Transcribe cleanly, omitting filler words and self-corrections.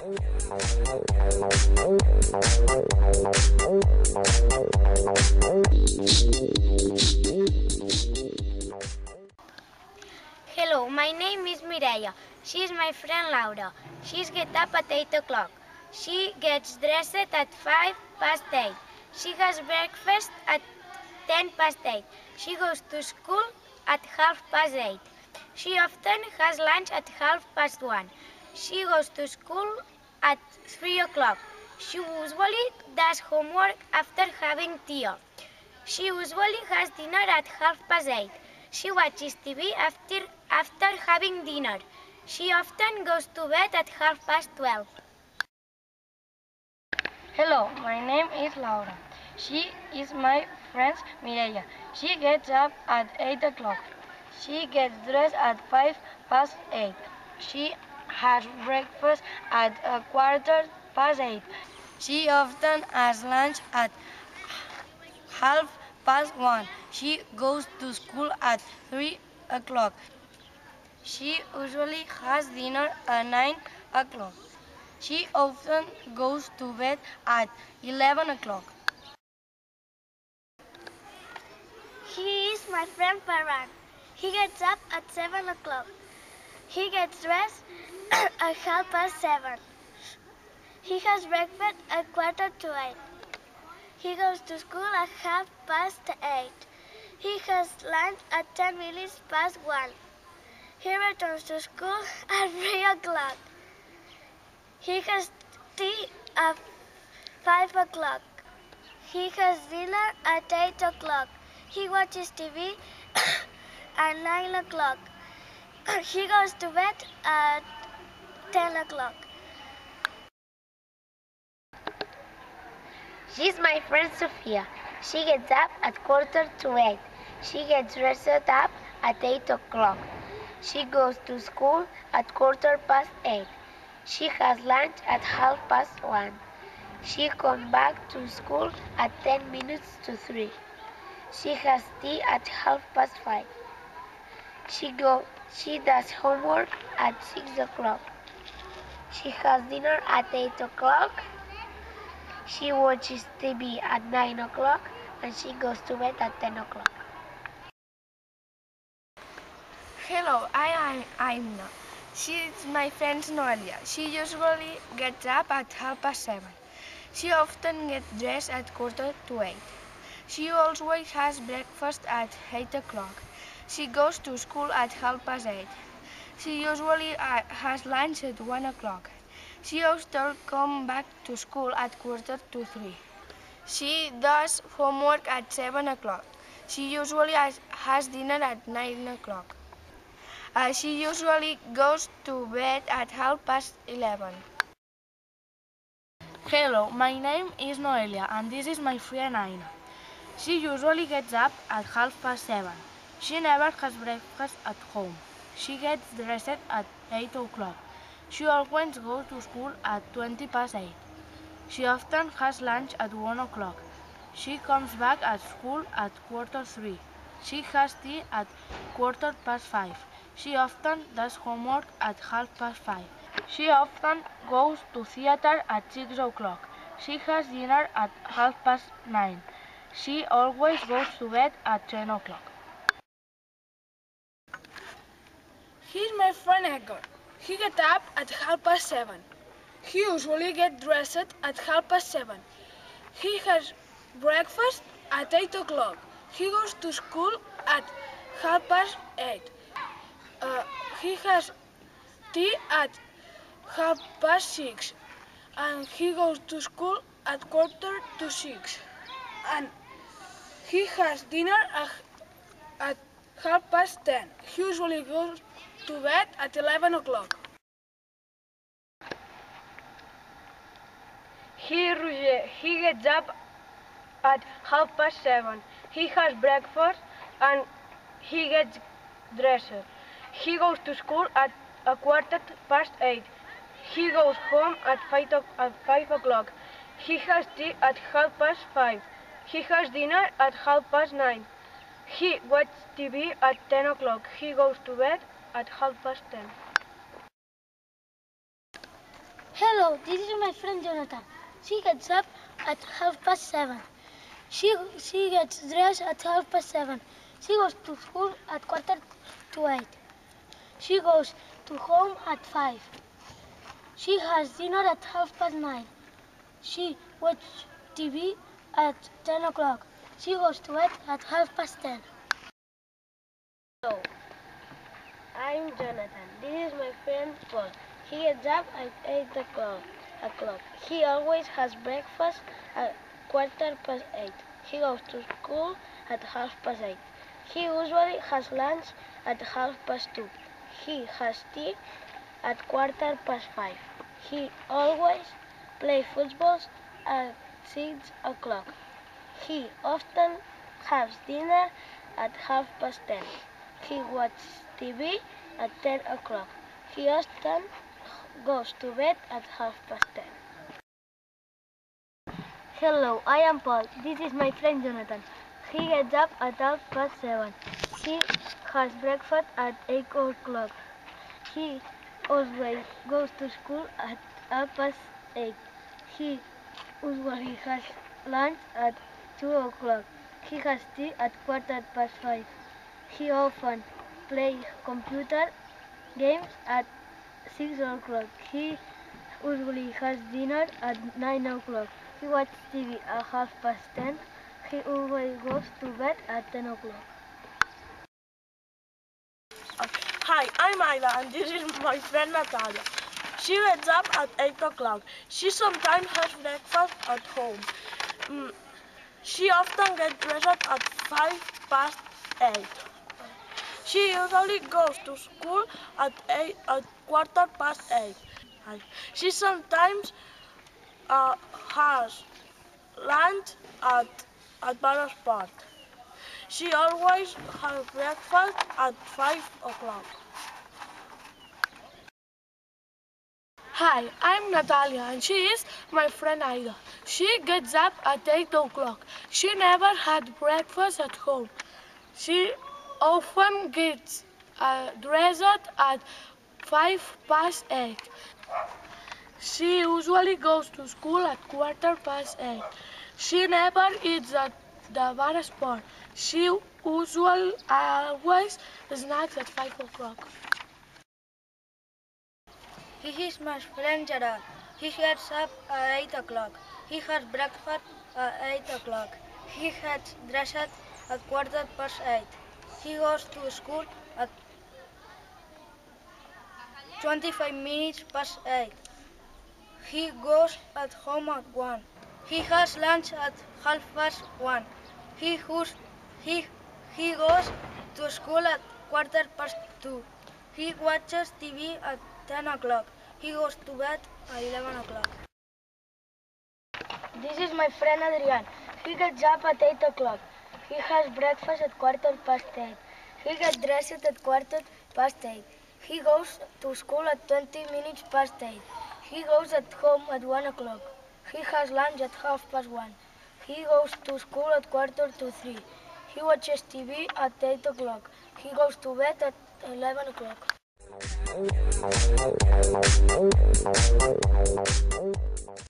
Hello, my name is Mireia. She is my friend Laura. She gets up at 8 o'clock. She gets dressed at 5 past 8. She has breakfast at 10 past 8. She goes to school at half past 8. She often has lunch at half past 1. She goes to school at 3 o'clock. She usually does homework after having tea. She usually has dinner at half past 8. She watches TV after having dinner. She often goes to bed at half past 12. Hello, my name is Laura. She is my friend Mireia. She gets up at 8 o'clock. She gets dressed at 5 past 8. She has breakfast at a quarter past 8. She often has lunch at half past 1. She goes to school at 3 o'clock. She usually has dinner at 9 o'clock. She often goes to bed at 11 o'clock. He is my friend Paran. He gets up at 7 o'clock. He gets dressed at half past 7. He has breakfast at quarter to 8. He goes to school at half past 8. He has lunch at 10 minutes past 1. He returns to school at 3 o'clock. He has tea at 5 o'clock. He has dinner at 8 o'clock. He watches TV at 9 o'clock. He goes to bed at 10 o'clock. She's my friend Sofia. She gets up at quarter to 8. She gets dressed up at 8 o'clock. She goes to school at quarter past 8. She has lunch at half past 1. She comes back to school at 10 minutes to 3. She has tea at half past 5. She does homework at 6 o'clock. She has dinner at 8 o'clock. She watches TV at 9 o'clock and she goes to bed at 10 o'clock. Hello, I am Aimna. She is my friend Noelia. She usually gets up at half past 7. She often gets dressed at quarter to 8. She always has breakfast at 8 o'clock. She goes to school at half past 8. She usually has lunch at 1 o'clock. She often comes back to school at quarter to 3. She does homework at 7 o'clock. She usually has dinner at 9 o'clock. She usually goes to bed at half past 11. Hello, my name is Noelia and this is my friend Aina. She usually gets up at half past 7. She never has breakfast at home. She gets dressed at 8 o'clock. She always goes to school at 20 past 8. She often has lunch at 1 o'clock. She comes back at school at quarter 3. She has tea at quarter past 5. She often does homework at half past 5. She often goes to theater at 6 o'clock. She has dinner at half past 9. She always goes to bed at 10 o'clock. He's my friend Edgar. He gets up at half past 7. He usually gets dressed at half past 7. He has breakfast at 8 o'clock. He goes to school at half past 8. He has tea at half past 6. And he goes to school at quarter to 6. And he has dinner at half past 10. He usually goes to bed at 11 o'clock. He gets up at half past 7. He has breakfast and he gets dressed. He goes to school at a quarter past 8. He goes home at 5 o'clock. He has tea at half past 5. He has dinner at half past 9. He watches TV at 10 o'clock. He goes to bed at half past 10. Hello, this is my friend Jonathan. She gets up at 7:30. She gets dressed at 7:30. She goes to school at 7:45. She goes to home at 5. She has dinner at 9:30. She watches TV at 10 o'clock. She goes to bed at 10:30. Hello, I'm Jonathan. This is my friend Paul. He gets up at 8 o'clock. He always has breakfast at 8:15. He goes to school at 8:30. He usually has lunch at 2:30. He has tea at 5:15. He always plays football at 6 o'clock. He often has dinner at 10:30. He watches TV at 10 o'clock. He often goes to bed at 10:30. Hello, I am Paul. This is my friend Jonathan. He gets up at 7:30. He has breakfast at 8 o'clock. He always goes to school at 8:30. He usually has lunch at 2 o'clock. He has tea at 5:15. He often plays computer games at 6 o'clock. He usually has dinner at 9 o'clock. He watches TV at 10:30. He always goes to bed at 10 o'clock. Hi, I'm Ayla and this is my friend Natalia. She gets up at 8 o'clock. She sometimes has breakfast at home. She often gets dressed at 8:05. She usually goes to school at 8:15. She sometimes has lunch at bar sport. She always has breakfast at 5 o'clock. Hi, I'm Natalia and she is my friend Aida. She gets up at 8 o'clock. She never had breakfast at home. She often gets dressed at 8:05. She usually goes to school at 8:15. She never eats at the bar sport. She usually always snacks at 5 o'clock. He is my friend Gerard. He gets up at 8 o'clock. He has breakfast at 8 o'clock. He gets dressed at 8:15. He goes to school at 25 minutes past 8. He goes at home at 1. He has lunch at 1:30. He goes to school at 2:15. He watches TV at 10 o'clock. He goes to bed at 11 o'clock. This is my friend Adrian. He gets up at 8 o'clock. He has breakfast at 8:15. He gets dressed at 8:15. He goes to school at 20 minutes past 8. He goes at home at 1 o'clock. He has lunch at 1:30. He goes to school at 2:45. He watches TV at 8 o'clock. He goes to bed at 11 o'clock.